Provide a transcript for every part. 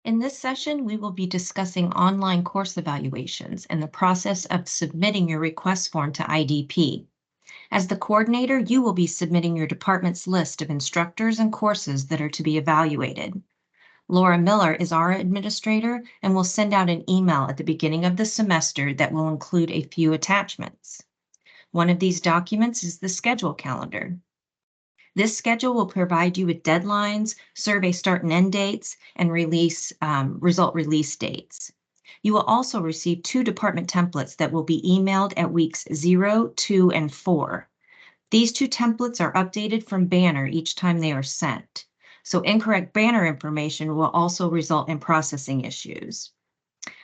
In this session, we will be discussing online course evaluations and the process of submitting your request form to IDP. As the coordinator, you will be submitting your department's list of instructors and courses that are to be evaluated. Laura Miller is our administrator and will send out an email at the beginning of the semester that will include a few attachments. One of these documents is the schedule calendar. This schedule will provide you with deadlines, survey start and end dates, and result release dates. You will also receive 2 department templates that will be emailed at weeks 0, 2, and 4. These 2 templates are updated from Banner each time they are sent. So incorrect Banner information will also result in processing issues.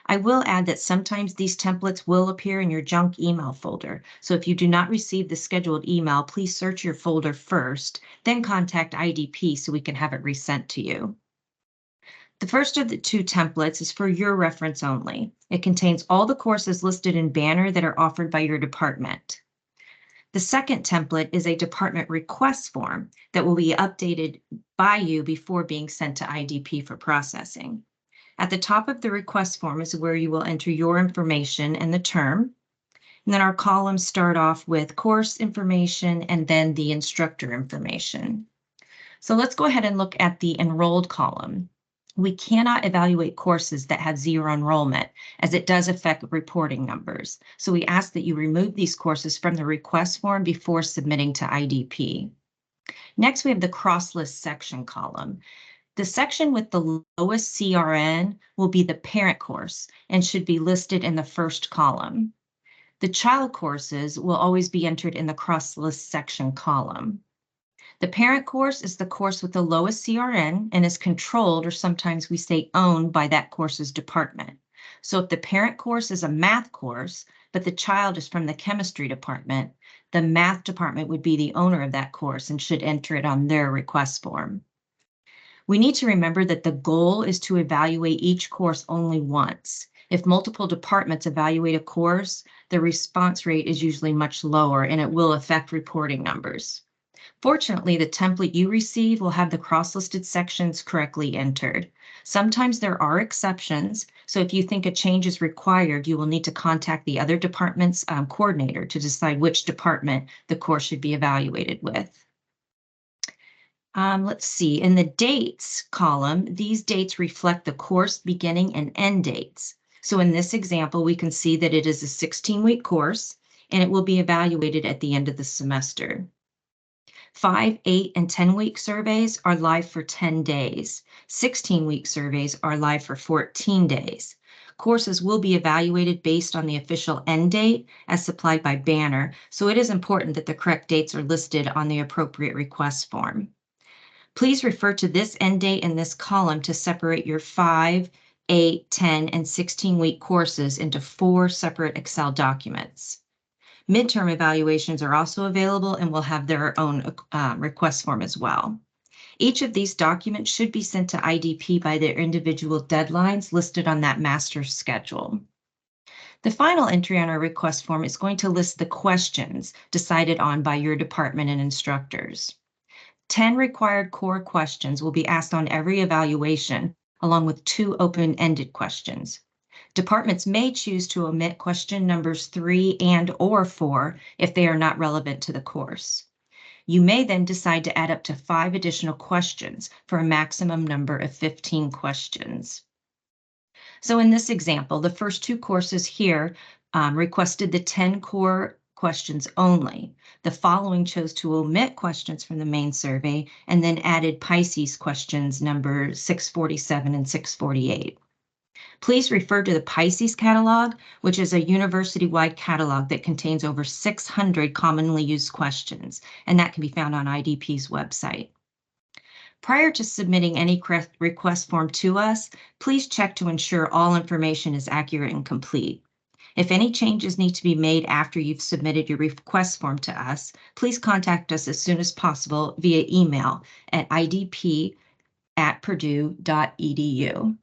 I will add that sometimes these templates will appear in your junk email folder. So if you do not receive the scheduled email, please search your folder first, then contact IDP so we can have it resent to you. The first of the 2 templates is for your reference only. It contains all the courses listed in Banner that are offered by your department. The second template is a department request form that will be updated by you before being sent to IDP for processing. At the top of the request form is where you will enter your information and the term. And then our columns start off with course information and then the instructor information. So let's go ahead and look at the enrolled column. We cannot evaluate courses that have 0 enrollment, as it does affect reporting numbers. So we ask that you remove these courses from the request form before submitting to IDP. Next, we have the cross list section column. The section with the lowest CRN will be the parent course and should be listed in the first column. The child courses will always be entered in the cross list section column. The parent course is the course with the lowest CRN and is controlled, or sometimes we say owned, by that course's department. So if the parent course is a math course, but the child is from the chemistry department, the math department would be the owner of that course and should enter it on their request form. We need to remember that the goal is to evaluate each course only once. If multiple departments evaluate a course, the response rate is usually much lower and it will affect reporting numbers. Fortunately, the template you receive will have the cross-listed sections correctly entered. Sometimes there are exceptions, so if you think a change is required, you will need to contact the other department's coordinator to decide which department the course should be evaluated with. Let's see, in the dates column, these dates reflect the course beginning and end dates. So in this example, we can see that it is a 16-week course and it will be evaluated at the end of the semester. 5, 8, and 10-week surveys are live for 10 days. 16-week surveys are live for 14 days. Courses will be evaluated based on the official end date as supplied by Banner, so it is important that the correct dates are listed on the appropriate request form. Please refer to this end date in this column to separate your 5, 8, 10, and 16-week courses into 4 separate Excel documents. Midterm evaluations are also available and will have their own request form as well. Each of these documents should be sent to IDP by their individual deadlines listed on that master schedule. The final entry on our request form is going to list the questions decided on by your department and instructors. 10 required core questions will be asked on every evaluation, along with 2 open-ended questions. Departments may choose to omit question numbers 3 and/or 4 if they are not relevant to the course. You may then decide to add up to 5 additional questions for a maximum number of 15 questions. So in this example, the first 2 courses here requested the 10 core questions only. The following chose to omit questions from the main survey and then added Pisces questions number 647 and 648. Please refer to the Pisces catalog, which is a university-wide catalog that contains over 600 commonly used questions, and that can be found on IDP's website. Prior to submitting any request form to us, please check to ensure all information is accurate and complete. If any changes need to be made after you've submitted your request form to us, please contact us as soon as possible via email at idp@purdue.edu.